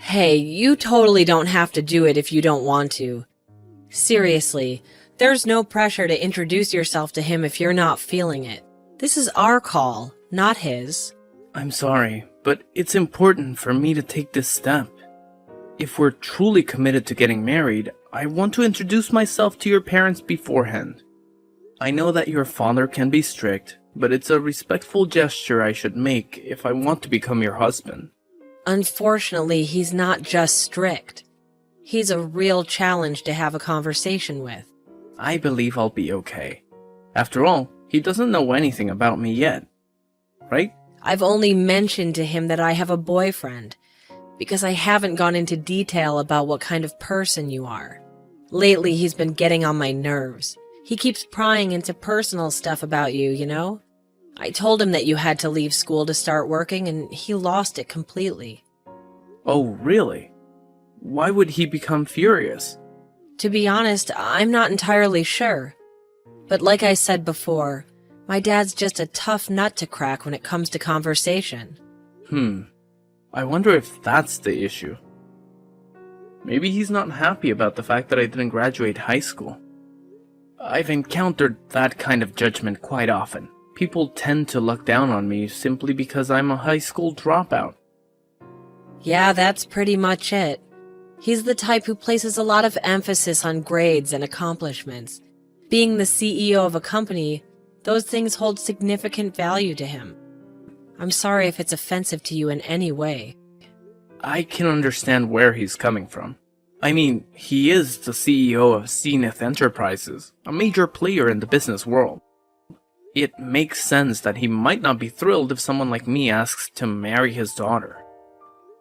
Hey, you totally don't have to do it if you don't want to. Seriously, there's no pressure to introduce yourself to him if you're not feeling it. This is our call, not his. I'm sorry, but it's important for me to take this step. If we're truly committed to getting married, I want to introduce myself to your parents beforehand. I know that your father can be strict, but it's a respectful gesture I should make if I want to become your husband. Unfortunately, he's not just strict. He's a real challenge to have a conversation with. I believe I'll be okay. After all, he doesn't know anything about me yet, right? I've only mentioned to him that I have a boyfriend, because I haven't gone into detail about what kind of person you are. Lately, he's been getting on my nerves. He keeps prying into personal stuff about you, you know? I told him that you had to leave school to start working, and he lost it completely. Oh, really? Why would he become furious? To be honest, I'm not entirely sure. But like I said before, my dad's just a tough nut to crack when it comes to conversation. I wonder if that's the issue. Maybe he's not happy about the fact that I didn't graduate high school. I've encountered that kind of judgment quite often. People tend to look down on me simply because I'm a high school dropout. Yeah, that's pretty much it. He's the type who places a lot of emphasis on grades and accomplishments. Being the CEO of a company, those things hold significant value to him. I'm sorry if it's offensive to you in any way. I can understand where he's coming from. I mean, he is the CEO of Zenith Enterprises, a major player in the business world. It makes sense that he might not be thrilled if someone like me asks to marry his daughter.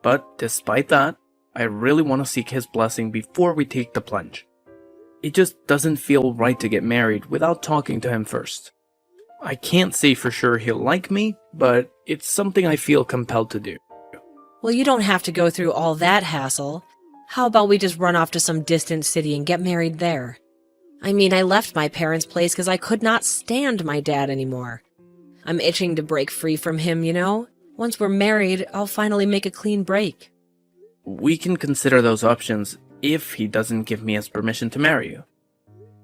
But despite that, I really want to seek his blessing before we take the plunge. It just doesn't feel right to get married without talking to him first. I can't say for sure he'll like me, but it's something I feel compelled to do. Well, you don't have to go through all that hassle. How about we just run off to some distant city and get married there? I mean, I left my parents' place because I could not stand my dad anymore. I'm itching to break free from him, you know? Once we're married, I'll finally make a clean break. We can consider those options if he doesn't give me his permission to marry you.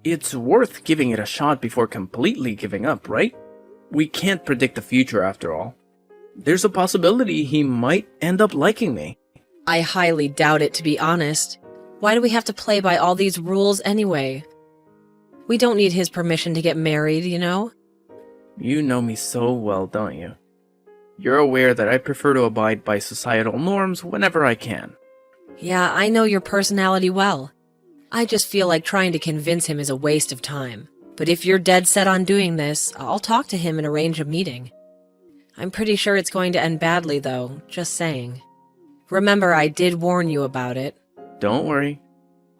It's worth giving it a shot before completely giving up, right? We can't predict the future after all. There's a possibility he might end up liking me. I highly doubt it, to be honest. Why do we have to play by all these rules anyway? We don't need his permission to get married, you know? You know me so well, don't you? You're aware that I prefer to abide by societal norms whenever I can. Yeah, I know your personality well. I just feel like trying to convince him is a waste of time. But if you're dead set on doing this, I'll talk to him and arrange a meeting. I'm pretty sure it's going to end badly, though, just saying. Remember, I did warn you about it. Don't worry.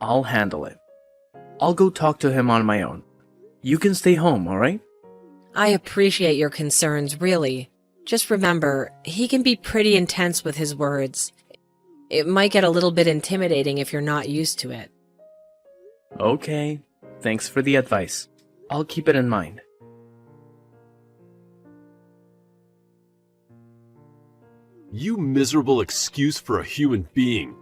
I'll handle it. I'll go talk to him on my own. You can stay home, alright? I appreciate your concerns, really. Just remember, he can be pretty intense with his words. It might get a little bit intimidating if you're not used to it. Okay. Thanks for the advice. I'll keep it in mind. You miserable excuse for a human being.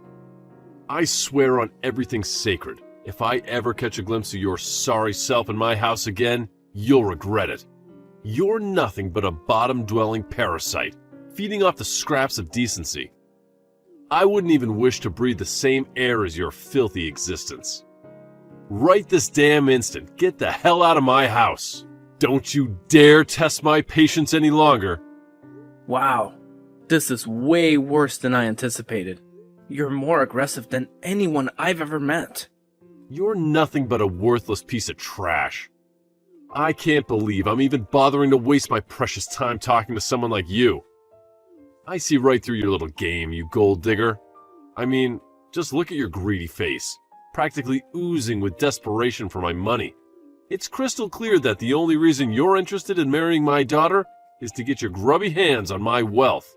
I swear on everything sacred, if I ever catch a glimpse of your sorry self in my house again, you'll regret it. You're nothing but a bottom-dwelling parasite, feeding off the scraps of decency. I wouldn't even wish to breathe the same air as your filthy existence. Right this damn instant, get the hell out of my house. Don't you dare test my patience any longer. Wow. This is way worse than I anticipated. You're more aggressive than anyone I've ever met. You're nothing but a worthless piece of trash. I can't believe I'm even bothering to waste my precious time talking to someone like you. I see right through your little game, you gold digger. I mean, just look at your greedy face, practically oozing with desperation for my money. It's crystal clear that the only reason you're interested in marrying my daughter is to get your grubby hands on my wealth.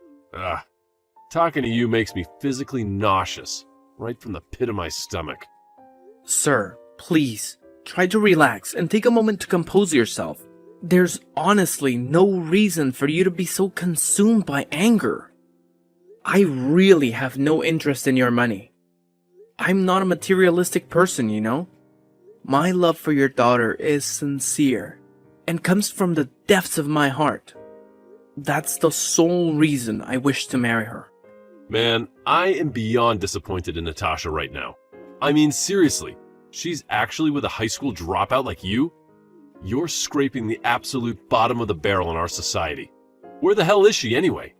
Talking to you makes me physically nauseous, right from the pit of my stomach. Sir, please, try to relax and take a moment to compose yourself. There's honestly no reason for you to be so consumed by anger. I really have no interest in your money. I'm not a materialistic person, you know? My love for your daughter is sincere and comes from the depths of my heart. That's the sole reason I wish to marry her. Man, I am beyond disappointed in Natasha right now. I mean, seriously, she's actually with a high school dropout like you? You're scraping the absolute bottom of the barrel in our society. Where the hell is she anyway?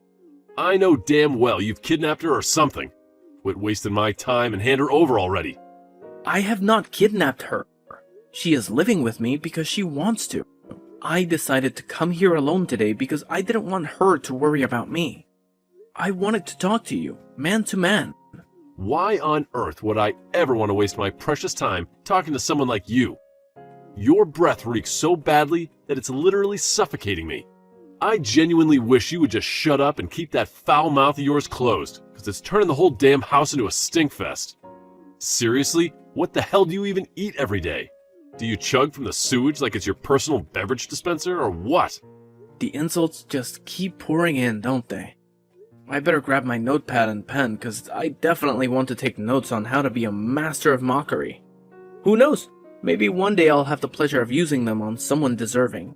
I know damn well you've kidnapped her or something. Quit wasting my time and hand her over already. I have not kidnapped her. She is living with me because she wants to. I decided to come here alone today because I didn't want her to worry about me. I wanted to talk to you, man to man. Why on earth would I ever want to waste my precious time talking to someone like you? Your breath reeks so badly that it's literally suffocating me. I genuinely wish you would just shut up and keep that foul mouth of yours closed, because it's turning the whole damn house into a stinkfest. Seriously, what the hell do you even eat every day? Do you chug from the sewage like it's your personal beverage dispenser, or what? The insults just keep pouring in, don't they? I better grab my notepad and pen, because I definitely want to take notes on how to be a master of mockery. Who knows? Maybe one day I'll have the pleasure of using them on someone deserving.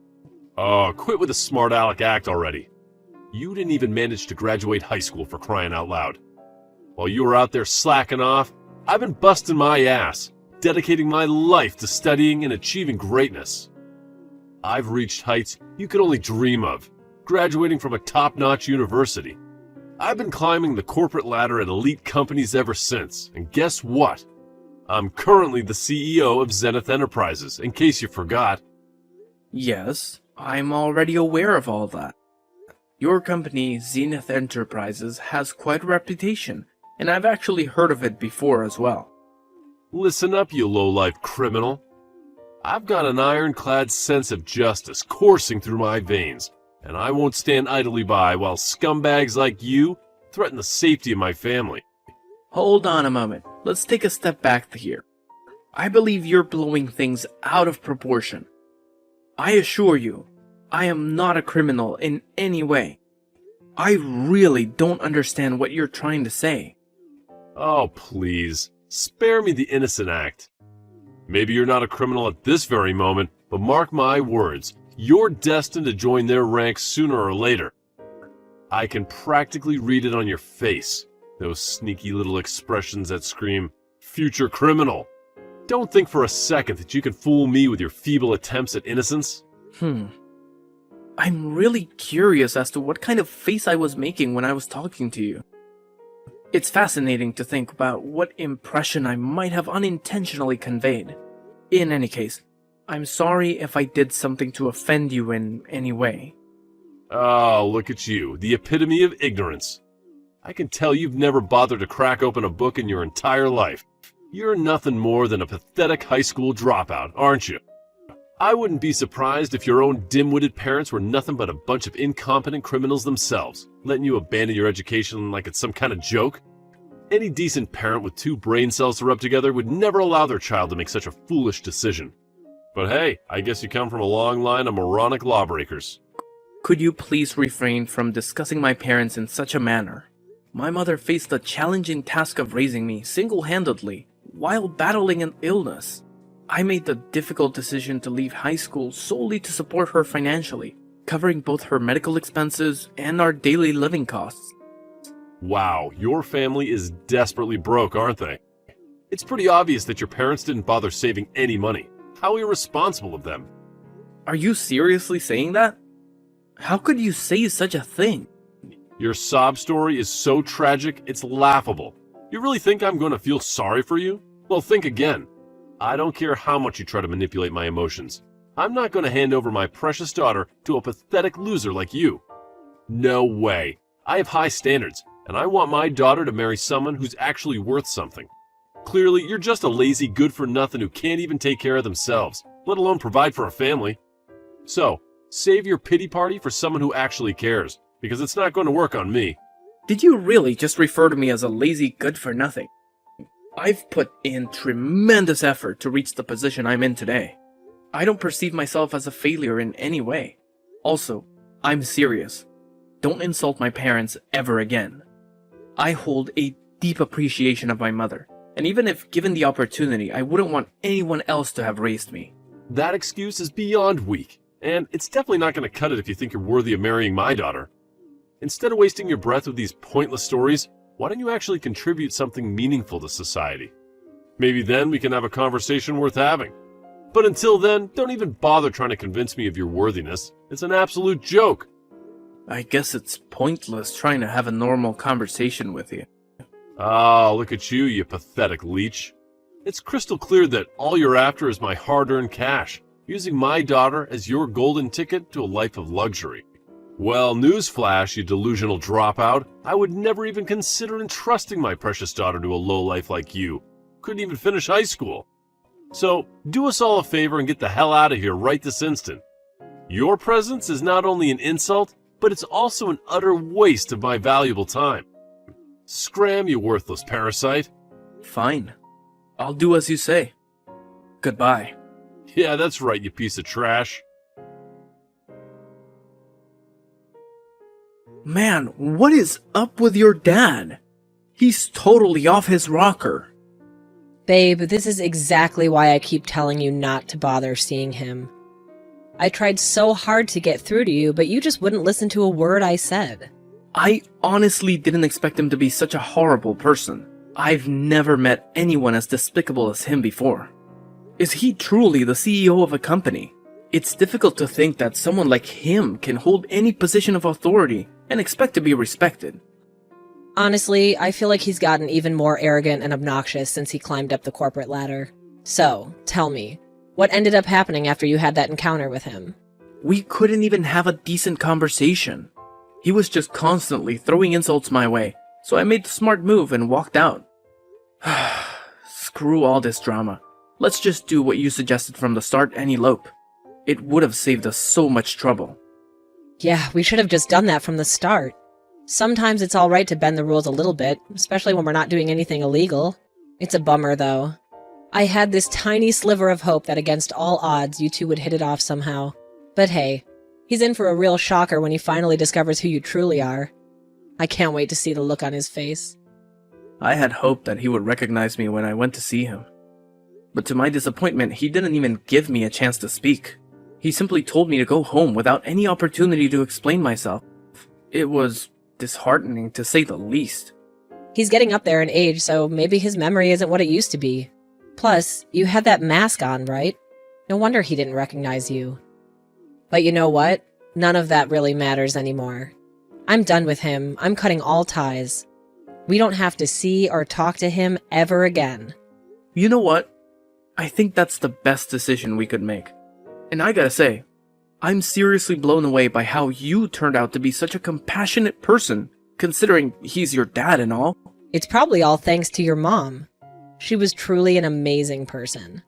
Oh, quit with the smart aleck act already. You didn't even manage to graduate high school, for crying out loud. While you were out there slacking off, I've been busting my ass, dedicating my life to studying and achieving greatness. I've reached heights you could only dream of, graduating from a top-notch university. I've been climbing the corporate ladder at elite companies ever since, and guess what? I'm currently the CEO of Zenith Enterprises, in case you forgot. Yes, I'm already aware of all that. Your company, Zenith Enterprises, has quite a reputation, and I've actually heard of it before as well. Listen up, you low-life criminal. I've got an ironclad sense of justice coursing through my veins, and I won't stand idly by while scumbags like you threaten the safety of my family. Hold on a moment. Let's take a step back here. I believe you're blowing things out of proportion. I assure you, I am not a criminal in any way. I really don't understand what you're trying to say. Oh, please, spare me the innocent act. Maybe you're not a criminal at this very moment, but mark my words, you're destined to join their ranks sooner or later. I can practically read it on your face, those sneaky little expressions that scream, future criminal. Don't think for a second that you can fool me with your feeble attempts at innocence. I'm really curious as to what kind of face I was making when I was talking to you. It's fascinating to think about what impression I might have unintentionally conveyed. In any case, I'm sorry if I did something to offend you in any way. Oh, look at you, the epitome of ignorance. I can tell you've never bothered to crack open a book in your entire life. You're nothing more than a pathetic high school dropout, aren't you? I wouldn't be surprised if your own dim-witted parents were nothing but a bunch of incompetent criminals themselves, letting you abandon your education like it's some kind of joke. Any decent parent with two brain cells to rub together would never allow their child to make such a foolish decision. But hey, I guess you come from a long line of moronic lawbreakers. Could you please refrain from discussing my parents in such a manner? My mother faced the challenging task of raising me single-handedly while battling an illness. I made the difficult decision to leave high school solely to support her financially, covering both her medical expenses and our daily living costs. Wow, your family is desperately broke, aren't they? It's pretty obvious that your parents didn't bother saving any money. How irresponsible of them. Are you seriously saying that? How could you say such a thing? Your sob story is so tragic, it's laughable. You really think I'm going to feel sorry for you? Well, think again. I don't care how much you try to manipulate my emotions. I'm not going to hand over my precious daughter to a pathetic loser like you. No way. I have high standards, and I want my daughter to marry someone who's actually worth something. Clearly, you're just a lazy good-for-nothing who can't even take care of themselves, let alone provide for a family. So, save your pity party for someone who actually cares, because it's not going to work on me. Did you really just refer to me as a lazy good-for-nothing? I've put in tremendous effort to reach the position I'm in today. I don't perceive myself as a failure in any way. Also, I'm serious. Don't insult my parents ever again. I hold a deep appreciation of my mother, and even if given the opportunity, I wouldn't want anyone else to have raised me. That excuse is beyond weak, and it's definitely not going to cut it if you think you're worthy of marrying my daughter. Instead of wasting your breath with these pointless stories, why don't you actually contribute something meaningful to society? Maybe then we can have a conversation worth having. But until then, don't even bother trying to convince me of your worthiness. It's an absolute joke. I guess it's pointless trying to have a normal conversation with you. Ah, look at you, you pathetic leech. It's crystal clear that all you're after is my hard-earned cash, using my daughter as your golden ticket to a life of luxury. Well, newsflash, you delusional dropout. I would never even consider entrusting my precious daughter to a lowlife like you. Couldn't even finish high school. So, do us all a favor and get the hell out of here right this instant. Your presence is not only an insult, but it's also an utter waste of my valuable time. Scram, you worthless parasite. Fine. I'll do as you say. Goodbye. Yeah, that's right, you piece of trash. Man, what is up with your dad? He's totally off his rocker. Babe, this is exactly why I keep telling you not to bother seeing him. I tried so hard to get through to you, but you just wouldn't listen to a word I said. I honestly didn't expect him to be such a horrible person. I've never met anyone as despicable as him before. Is he truly the CEO of a company? It's difficult to think that someone like him can hold any position of authority and expect to be respected. Honestly, I feel like he's gotten even more arrogant and obnoxious since he climbed up the corporate ladder. So, tell me, what ended up happening after you had that encounter with him? We couldn't even have a decent conversation. He was just constantly throwing insults my way, so I made the smart move and walked out. Screw all this drama. Let's just do what you suggested from the start and elope. It would have saved us so much trouble. Yeah, we should have just done that from the start. Sometimes it's alright to bend the rules a little bit, especially when we're not doing anything illegal. It's a bummer, though. I had this tiny sliver of hope that against all odds you two would hit it off somehow. But hey, he's in for a real shocker when he finally discovers who you truly are. I can't wait to see the look on his face. I had hoped that he would recognize me when I went to see him. But to my disappointment, he didn't even give me a chance to speak. He simply told me to go home without any opportunity to explain myself. It was disheartening, to say the least. He's getting up there in age, so maybe his memory isn't what it used to be. Plus, you had that mask on, right? No wonder he didn't recognize you. But you know what? None of that really matters anymore. I'm done with him. I'm cutting all ties. We don't have to see or talk to him ever again. You know what? I think that's the best decision we could make. And I gotta say, I'm seriously blown away by how you turned out to be such a compassionate person, considering he's your dad and all. It's probably all thanks to your mom. She was truly an amazing person.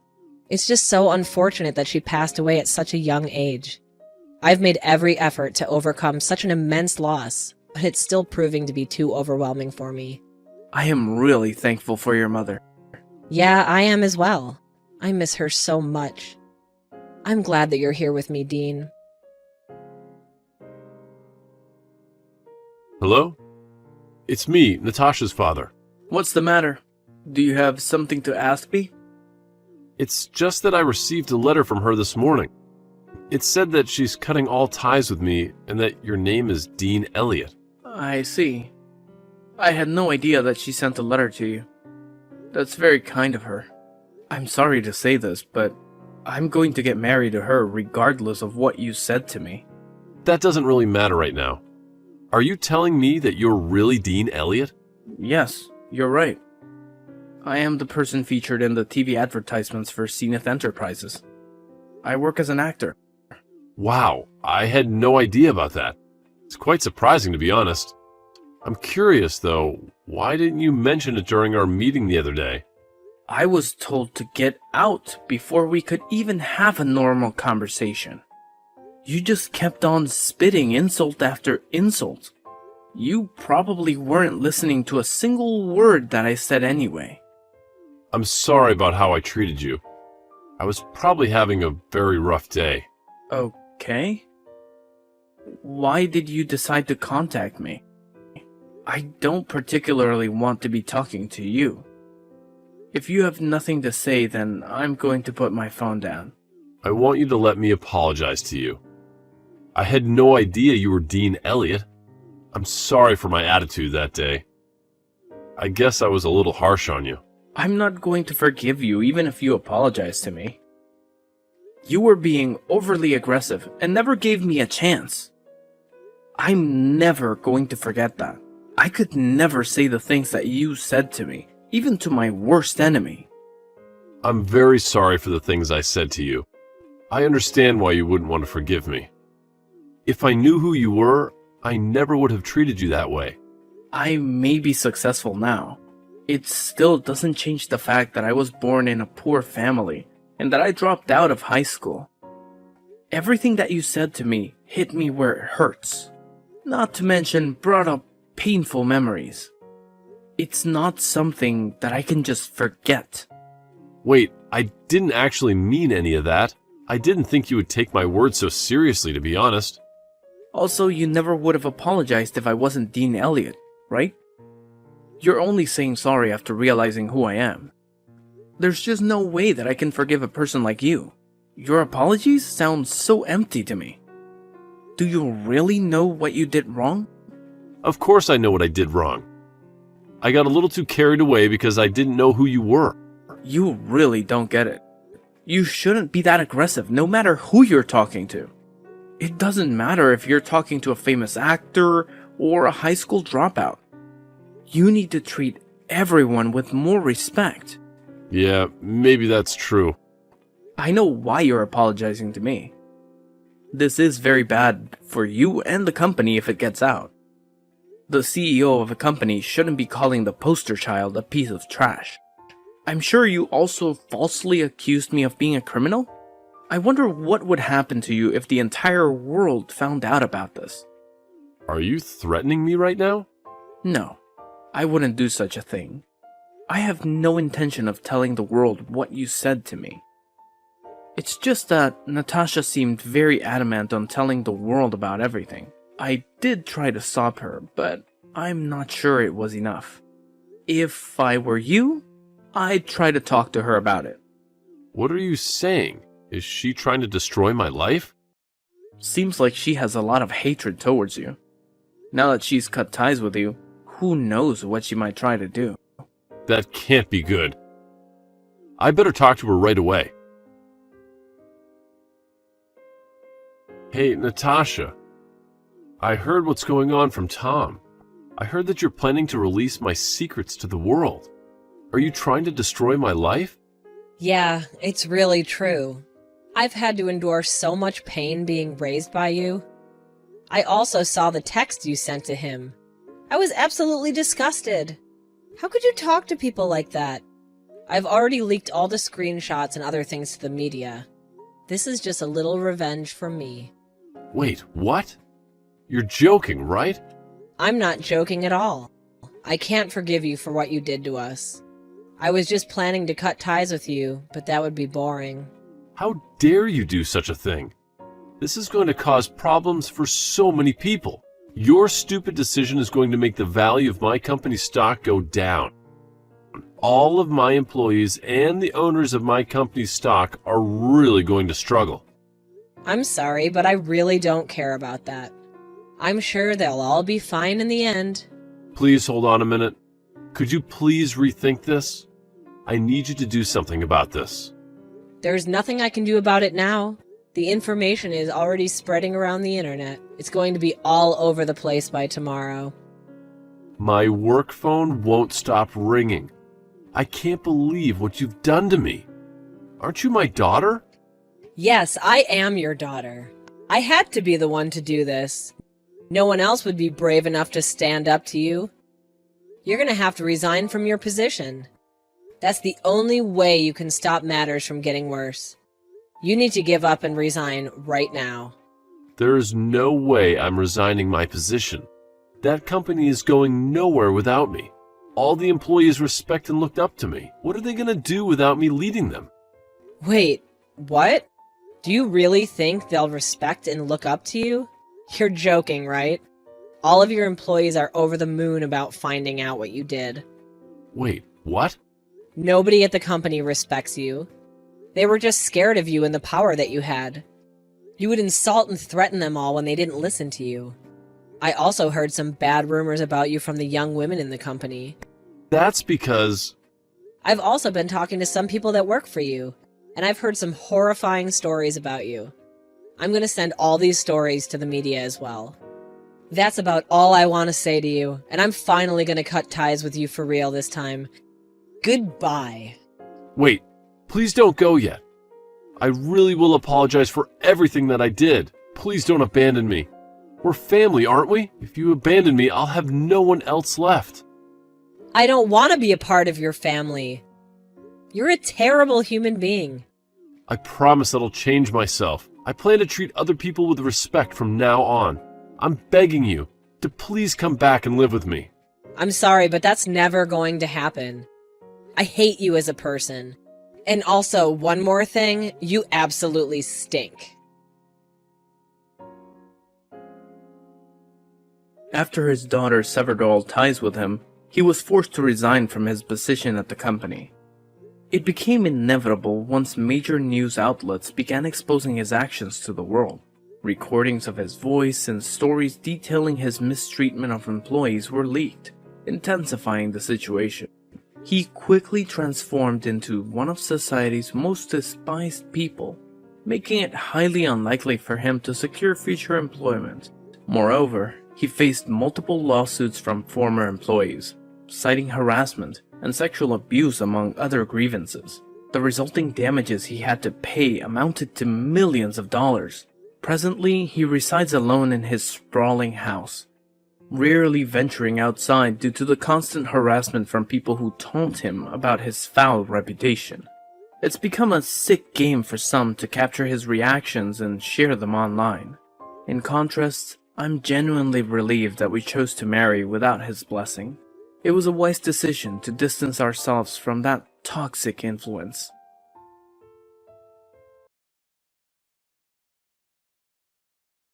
It's just so unfortunate that she passed away at such a young age. I've made every effort to overcome such an immense loss, but it's still proving to be too overwhelming for me. I am really thankful for your mother. Yeah, I am as well. I miss her so much. I'm glad that you're here with me, Dean. Hello? It's me, Natasha's father. What's the matter? Do you have something to ask me? It's just that I received a letter from her this morning. It said that she's cutting all ties with me and that your name is Dean Elliot. I see. I had no idea that she sent a letter to you. That's very kind of her. I'm sorry to say this, but I'm going to get married to her regardless of what you said to me. That doesn't really matter right now. Are you telling me that you're really Dean Elliot? Yes, you're right. I am the person featured in the TV advertisements for Zenith Enterprises. I work as an actor. Wow, I had no idea about that. It's quite surprising, to be honest. I'm curious, though, why didn't you mention it during our meeting the other day? I was told to get out before we could even have a normal conversation. You just kept on spitting insult after insult. You probably weren't listening to a single word that I said anyway. I'm sorry about how I treated you. I was probably having a very rough day. Okay. Why did you decide to contact me? I don't particularly want to be talking to you. If you have nothing to say, then I'm going to put my phone down. I want you to let me apologize to you. I had no idea you were Dean Elliot. I'm sorry for my attitude that day. I guess I was a little harsh on you. I'm not going to forgive you even if you apologize to me. You were being overly aggressive and never gave me a chance. I'm never going to forget that. I could never say the things that you said to me, even to my worst enemy. I'm very sorry for the things I said to you. I understand why you wouldn't want to forgive me. If I knew who you were, I never would have treated you that way. I may be successful now. It still doesn't change the fact that I was born in a poor family and that I dropped out of high school. Everything that you said to me hit me where it hurts. Not to mention brought up painful memories. It's not something that I can just forget. Wait, I didn't actually mean any of that. I didn't think you would take my words so seriously, to be honest. Also, you never would have apologized if I wasn't Dean Elliot, right? You're only saying sorry after realizing who I am. There's just no way that I can forgive a person like you. Your apologies sound so empty to me. Do you really know what you did wrong? Of course I know what I did wrong. I got a little too carried away because I didn't know who you were. You really don't get it. You shouldn't be that aggressive, no matter who you're talking to. It doesn't matter if you're talking to a famous actor or a high school dropout. You need to treat everyone with more respect. Yeah, maybe that's true. I know why you're apologizing to me. This is very bad for you and the company if it gets out. The CEO of a company shouldn't be calling the poster child a piece of trash. I'm sure you also falsely accused me of being a criminal? I wonder what would happen to you if the entire world found out about this. Are you threatening me right now? No, I wouldn't do such a thing. I have no intention of telling the world what you said to me. It's just that Natasha seemed very adamant on telling the world about everything. I did try to stop her, but I'm not sure it was enough. If I were you, I'd try to talk to her about it. What are you saying? Is she trying to destroy my life? Seems like she has a lot of hatred towards you. Now that she's cut ties with you, who knows what she might try to do. That can't be good. I better talk to her right away. Hey, Natasha. I heard what's going on from Tom. I heard that you're planning to release my secrets to the world. Are you trying to destroy my life? Yeah, it's really true. I've had to endure so much pain being raised by you. I also saw the text you sent to him. I was absolutely disgusted. How could you talk to people like that? I've already leaked all the screenshots and other things to the media. This is just a little revenge from me. Wait, what? You're joking, right? I'm not joking at all. I can't forgive you for what you did to us. I was just planning to cut ties with you, but that would be boring. How dare you do such a thing? This is going to cause problems for so many people. Your stupid decision is going to make the value of my company's stock go down. All of my employees and the owners of my company's stock are really going to struggle. I'm sorry, but I really don't care about that. I'm sure they'll all be fine in the end. Please hold on a minute. Could you please rethink this? I need you to do something about this. There's nothing I can do about it now. The information is already spreading around the internet. It's going to be all over the place by tomorrow. My work phone won't stop ringing. I can't believe what you've done to me. Aren't you my daughter? Yes, I am your daughter. I had to be the one to do this. No one else would be brave enough to stand up to you. You're going to have to resign from your position. That's the only way you can stop matters from getting worse. You need to give up and resign right now. There is no way I'm resigning my position. That company is going nowhere without me. All the employees respect and looked up to me. What are they going to do without me leading them? Wait, what? Do you really think they'll respect and look up to you? You're joking, right? All of your employees are over the moon about finding out what you did. Wait, what? Nobody at the company respects you. They were just scared of you and the power that you had. You would insult and threaten them all when they didn't listen to you. I also heard some bad rumors about you from the young women in the company. That's because... I've also been talking to some people that work for you, and I've heard some horrifying stories about you. I'm going to send all these stories to the media as well. That's about all I want to say to you, and I'm finally going to cut ties with you for real this time. Goodbye. Wait, please don't go yet. I really will apologize for everything that I did. Please don't abandon me. We're family, aren't we? If you abandon me, I'll have no one else left. I don't want to be a part of your family. You're a terrible human being. I promise that I'll change myself. I plan to treat other people with respect from now on. I'm begging you to please come back and live with me. I'm sorry, but that's never going to happen. I hate you as a person. And also, one more thing, you absolutely stink. After his daughter severed all ties with him, he was forced to resign from his position at the company. It became inevitable once major news outlets began exposing his actions to the world. Recordings of his voice and stories detailing his mistreatment of employees were leaked, intensifying the situation. He quickly transformed into one of society's most despised people, making it highly unlikely for him to secure future employment. Moreover, he faced multiple lawsuits from former employees, citing harassment and sexual abuse among other grievances. The resulting damages he had to pay amounted to millions of dollars. Presently, he resides alone in his sprawling house, rarely venturing outside due to the constant harassment from people who taunt him about his foul reputation. It's become a sick game for some to capture his reactions and share them online. In contrast, I'm genuinely relieved that we chose to marry without his blessing. It was a wise decision to distance ourselves from that toxic influence.